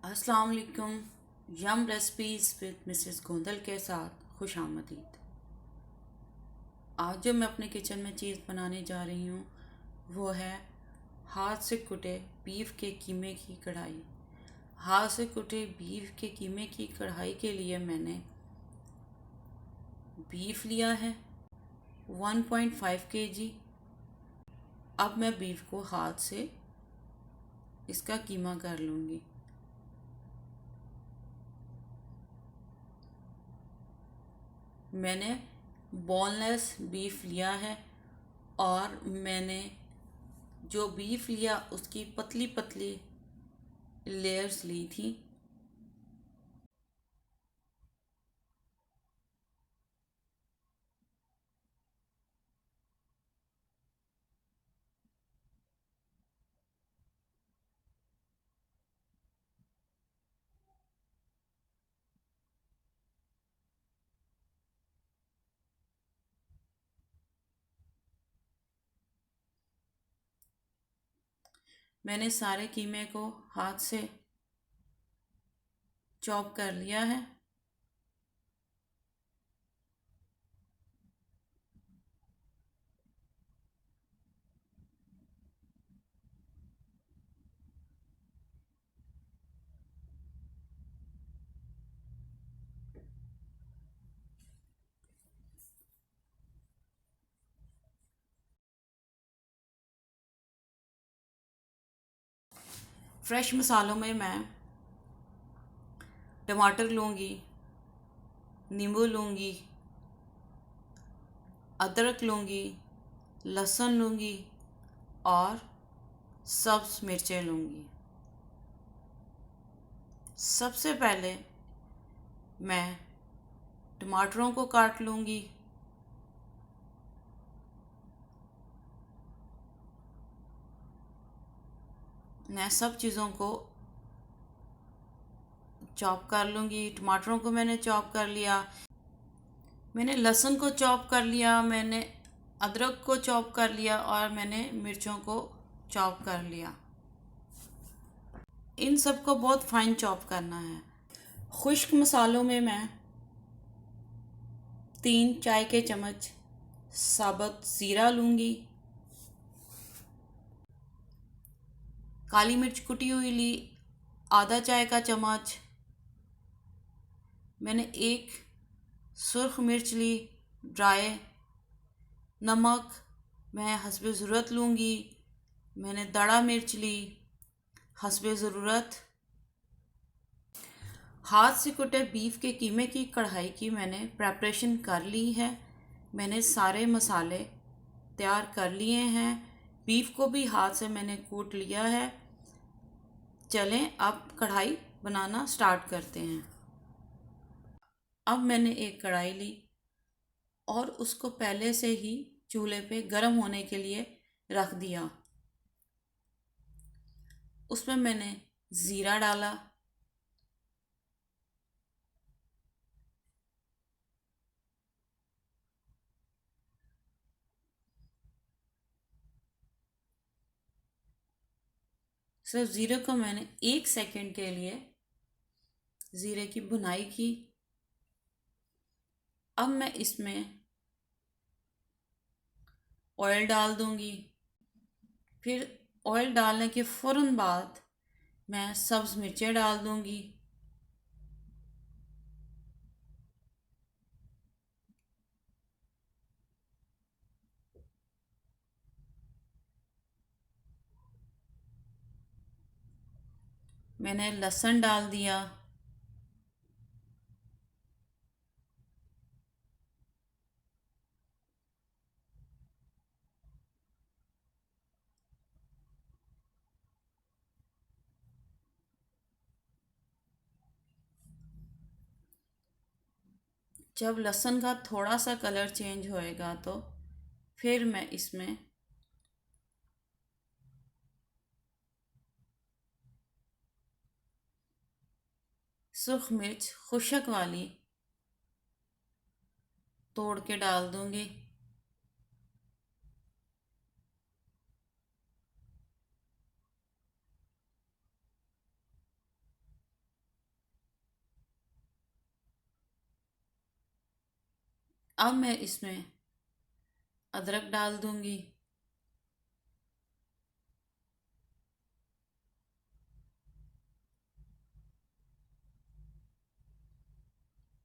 अस्सलाम वालेकुम। यम recipes with Mrs Gondal के साथ खुश आमदीद। आज जो मैं अपने किचन में चीज़ बनाने जा रही हूँ वो है हाथ से कुटे बीफ के कीमे की कढ़ाई। हाथ से कुटे बीफ के कीमे की कढ़ाई के लिए मैंने बीफ लिया है 1.5 kg। अब मैं बीफ को हाथ से इसका कीमा कर लूँगी। मैंने बोनलेस बीफ लिया है और मैंने जो बीफ लिया उसकी पतली पतली लेयर्स ली थी। मैंने सारे कीमे को हाथ से चॉप कर लिया है। फ्रेश मसालों में मैं टमाटर लूँगी, नींबू लूँगी, अदरक लूँगी, लहसुन लूँगी और सब्ज़ मिर्चें लूँगी। सबसे पहले मैं टमाटरों को काट लूँगी। मैं सब चीज़ों को चॉप कर लूँगी। टमाटरों को मैंने चॉप कर लिया, मैंने लहसुन को चॉप कर लिया, मैंने अदरक को चॉप कर लिया और मैंने मिर्चों को चॉप कर लिया। इन सब को बहुत फाइन चॉप करना है। खुश्क मसालों में मैं 3 चाय के चम्मच साबुत ज़ीरा लूँगी, काली मिर्च कुटी हुई ली आधा चाय का चम्मच, मैंने एक सुर्ख मिर्च ली ड्राई, नमक मैं हस्बे ज़रूरत लूँगी, मैंने दड़ा मिर्च ली हस्बे ज़रूरत। हाथ से कुटे बीफ के कीमे की कढ़ाई की मैंने प्रेपरेशन कर ली है। मैंने सारे मसाले तैयार कर लिए हैं। बीफ को भी हाथ से मैंने कूट लिया है। चलें अब कढ़ाई बनाना स्टार्ट करते हैं। अब मैंने एक कढ़ाई ली और उसको पहले से ही चूल्हे पे गर्म होने के लिए रख दिया। उसमें मैंने ज़ीरा डाला, सिर्फ ज़ीरे को मैंने 1 सेकंड के लिए ज़ीरे की भुनाई की। अब मैं इसमें ऑयल डाल दूंगी। फिर ऑयल डालने के फ़ौरन बाद मैं सब्ज़ मिर्चें डाल दूंगी। मैंने लहसुन डाल दिया। जब लहसुन का थोड़ा सा कलर चेंज होएगा तो फिर मैं इसमें सुर्ख मिर्च खुशक वाली तोड़ के डाल दूंगी। अब मैं इसमें अदरक डाल दूंगी।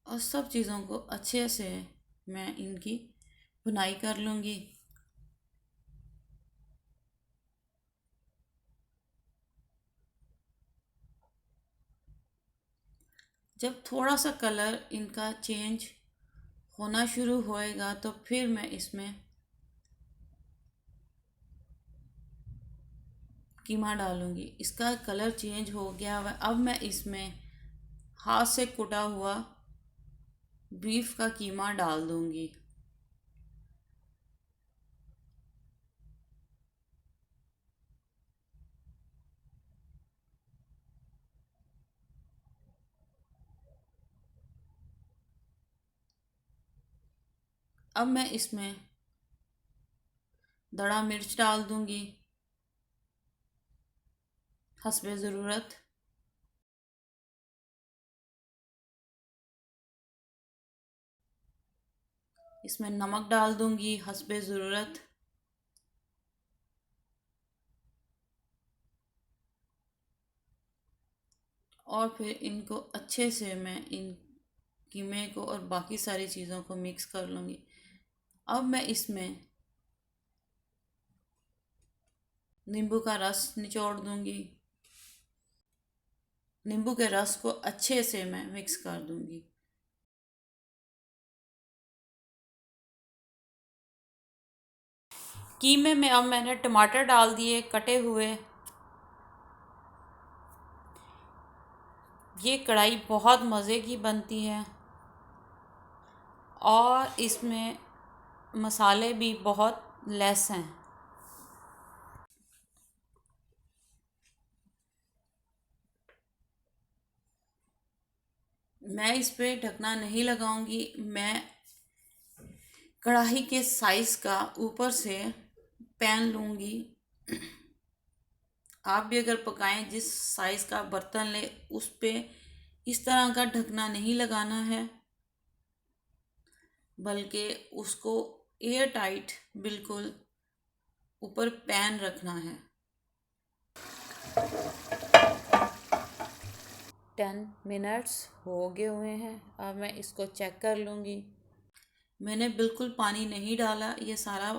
और सब चीज़ों को अच्छे से मैं इनकी भुनाई कर लूँगी। जब थोड़ा सा कलर इनका चेंज होना शुरू होएगा तो फिर मैं इसमें कीमा डालूँगी। इसका कलर चेंज हो गया हुआ, अब मैं इसमें हाथ से कुटा हुआ बीफ का कीमा डाल दूँगी। अब मैं इसमें दड़ा मिर्च डाल दूँगी हस्बे ज़रूरत। इसमें नमक डाल दूँगी हस्बे ज़रूरत। और फिर इनको अच्छे से मैं इन कीमे को और बाकी सारी चीज़ों को मिक्स कर लूँगी। अब मैं इसमें नींबू का रस निचोड़ दूँगी। नींबू के रस को अच्छे से मैं मिक्स कर दूँगी। कीमे में अब मैंने टमाटर डाल दिए कटे हुए। ये कढ़ाई बहुत मज़े की बनती है और इसमें मसाले भी बहुत लेस हैं। मैं इस पे ढकना नहीं लगाऊंगी। मैं कढ़ाई के साइज़ का ऊपर से पैन लूँगी। आप भी अगर पकाएं जिस साइज़ का बर्तन ले उस पे इस तरह का ढकना नहीं लगाना है, बल्कि उसको एयर टाइट बिल्कुल ऊपर पैन रखना है। 10 मिनट्स हो गए हुए हैं। अब मैं इसको चेक कर लूँगी। मैंने बिल्कुल पानी नहीं डाला, ये सारा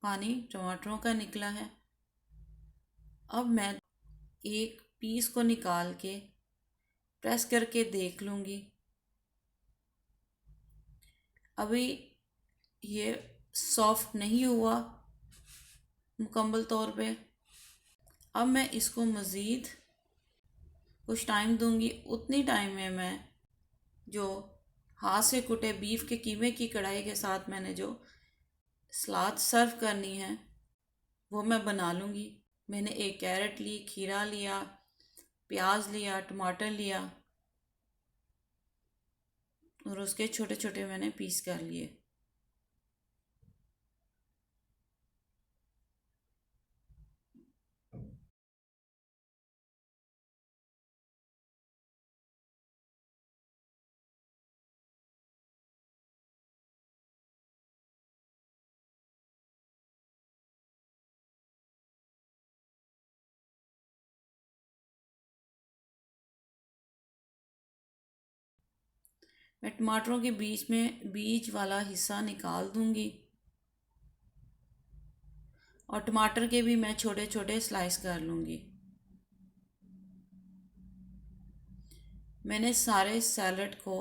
पानी टमाटरों का निकला है। अब मैं एक पीस को निकाल के प्रेस करके देख लूँगी। अभी ये सॉफ्ट नहीं हुआ मुकम्मल तौर पे। अब मैं इसको मज़ीद कुछ टाइम दूंगी। उतनी टाइम में मैं जो हाथ से कुटे बीफ के कीमे की कढ़ाई के साथ मैंने जो सलाद सर्व करनी है वो मैं बना लूँगी। मैंने एक कैरेट ली, खीरा लिया, प्याज लिया, टमाटर लिया और उसके छोटे छोटे मैंने पीस कर लिए। मैं टमाटरों के बीच में बीज वाला हिस्सा निकाल दूंगी और टमाटर के भी मैं छोटे छोटे स्लाइस कर लूँगी। मैंने सारे सैलड को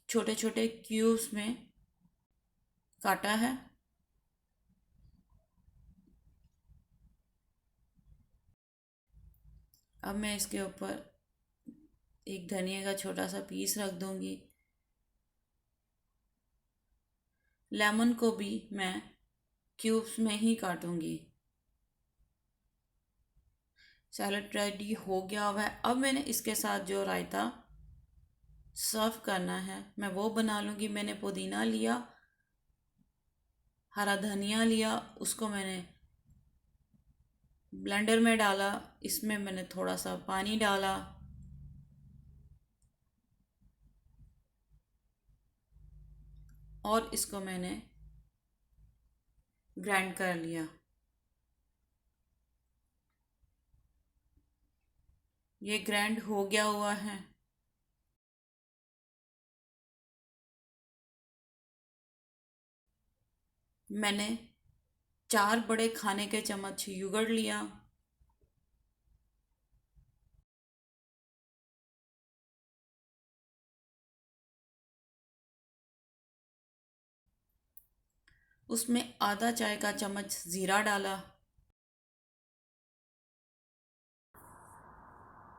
छोटे छोटे क्यूब्स में काटा है। अब मैं इसके ऊपर एक धनिया का छोटा सा पीस रख दूंगी। लेमन को भी मैं क्यूब्स में ही काटूंगी। सैलड रेडी हो गया हुआ है। अब मैंने इसके साथ जो रायता सर्व करना है मैं वो बना लूँगी। मैंने पुदीना लिया, हरा धनिया लिया, उसको मैंने ब्लेंडर में डाला। इसमें मैंने थोड़ा सा पानी डाला और इसको मैंने ग्राइंड कर लिया। ये ग्राइंड हो गया हुआ है। मैंने 4 बड़े खाने के चम्मच योगर्ट लिया। उसमें आधा चाय का चम्मच ज़ीरा डाला।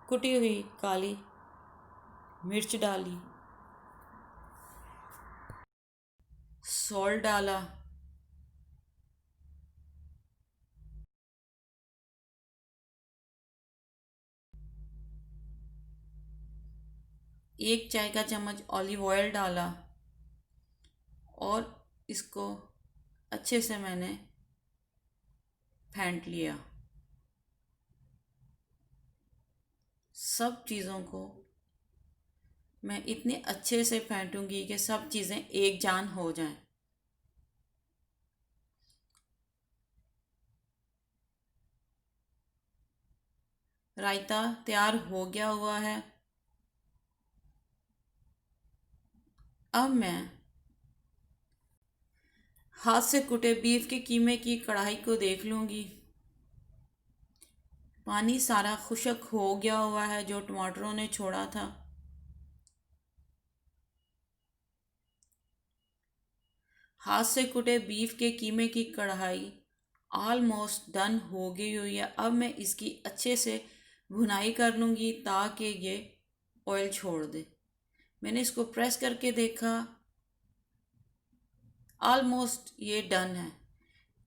कुटी हुई काली मिर्च डाली। सॉल्ट डाला। एक चाय का चम्मच ऑलिव ऑयल डाला और इसको अच्छे से मैंने फेंट लिया। सब चीज़ों को मैं इतने अच्छे से फेंटूंगी कि सब चीज़ें एक जान हो जाएं। रायता तैयार हो गया हुआ है। अब मैं हाथ से कुटे बीफ के कीमे की कढ़ाई को देख लूँगी। पानी सारा खुश्क हो गया हुआ है जो टमाटरों ने छोड़ा था। हाथ से कुटे बीफ के कीमे की कढ़ाई ऑलमोस्ट डन हो गई हुई है। अब मैं इसकी अच्छे से भुनाई कर लूँगी ताकि ये ऑयल छोड़ दे। मैंने इसको प्रेस करके देखा, ऑलमोस्ट ये डन है।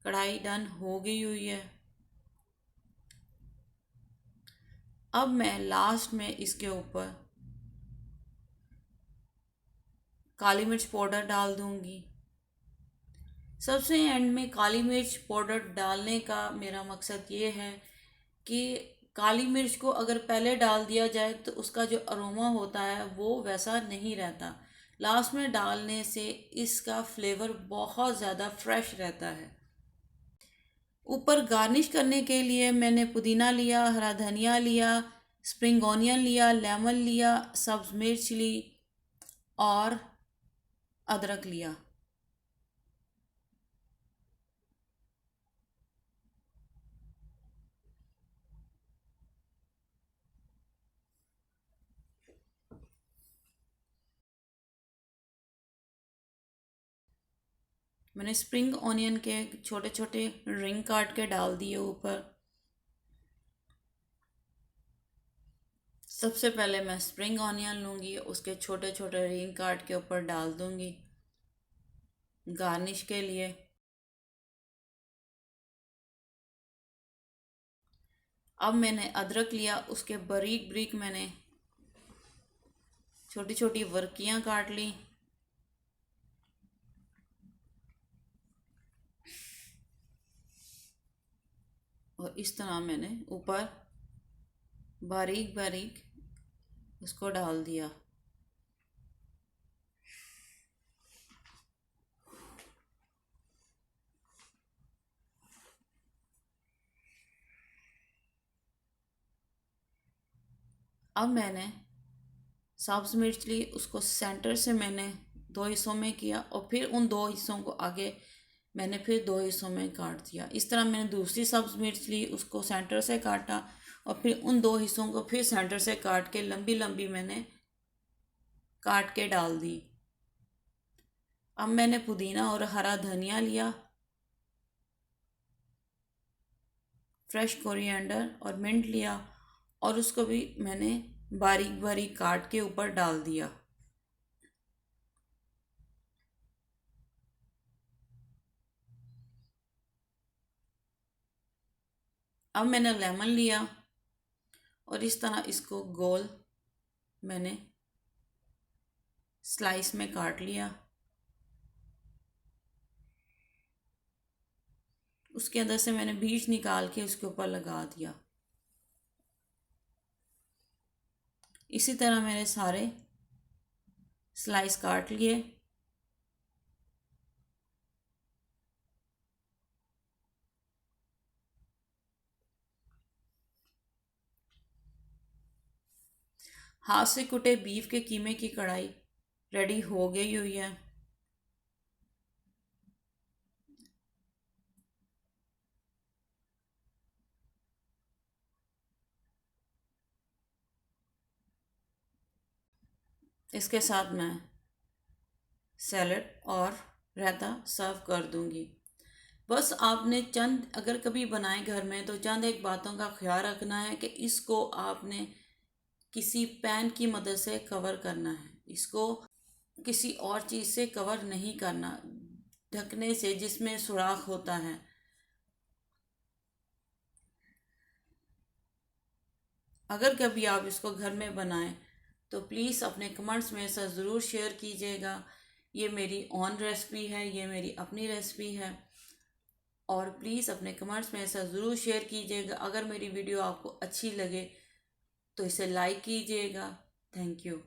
कढ़ाई डन हो गई हुई है। अब मैं लास्ट में इसके ऊपर काली मिर्च पाउडर डाल दूँगी। सबसे एंड में काली मिर्च पाउडर डालने का मेरा मकसद ये है कि काली मिर्च को अगर पहले डाल दिया जाए तो उसका जो अरोमा होता है वो वैसा नहीं रहता। लास्ट में डालने से इसका फ्लेवर बहुत ज़्यादा फ्रेश रहता है। ऊपर गार्निश करने के लिए मैंने पुदीना लिया, हरा धनिया लिया, स्प्रिंग ऑनियन लिया, लेमन लिया, सब्ज़ मिर्च ली और अदरक लिया। मैंने स्प्रिंग ऑनियन के छोटे छोटे रिंग काट के डाल दिए ऊपर। सबसे पहले मैं स्प्रिंग ऑनियन लूँगी, उसके छोटे छोटे रिंग काट के ऊपर डाल दूँगी गार्निश के लिए। अब मैंने अदरक लिया, उसके बारीक बारीक मैंने छोटी छोटी वर्कियाँ काट ली। और इस तरह मैंने ऊपर बारीक बारीक उसको डाल दिया। अब मैंने सब्ज़ मिर्च ली, उसको सेंटर से मैंने 2 हिस्सों में किया और फिर उन 2 हिस्सों को आगे मैंने फिर 2 हिस्सों में काट दिया। इस तरह मैंने दूसरी सब्ज़ मिर्च ली, उसको सेंटर से काटा और फिर उन 2 हिस्सों को फिर सेंटर से काट के लंबी लंबी मैंने काट के डाल दी। अब मैंने पुदीना और हरा धनिया लिया, फ्रेश कोरिएंडर और मिंट लिया और उसको भी मैंने बारीक बारीक काट के ऊपर डाल दिया। अब मैंने लेमन लिया और इस तरह इसको गोल मैंने स्लाइस में काट लिया। उसके अंदर से मैंने बीज निकाल के उसके ऊपर लगा दिया। इसी तरह मैंने सारे स्लाइस काट लिए। हाथ से कुटे बीफ के कीमे की कढ़ाई रेडी हो गई हुई है। इसके साथ मैं सैलड और रायता सर्व कर दूंगी। बस आपने चंद अगर कभी बनाए घर में तो चंद एक बातों का ख्याल रखना है कि इसको आपने किसी पैन की मदद से कवर करना है, इसको किसी और चीज़ से कवर नहीं करना, ढकने से जिसमें सुराख होता है। अगर कभी आप इसको घर में बनाएं तो प्लीज़ अपने कमेंट्स में ऐसा ज़रूर शेयर कीजिएगा। ये मेरी ऑन रेसिपी है, ये मेरी अपनी रेसिपी है, और प्लीज़ अपने कमेंट्स में ऐसा ज़रूर शेयर कीजिएगा। अगर मेरी वीडियो आपको अच्छी लगे तो इसे लाइक कीजिएगा। Thank you.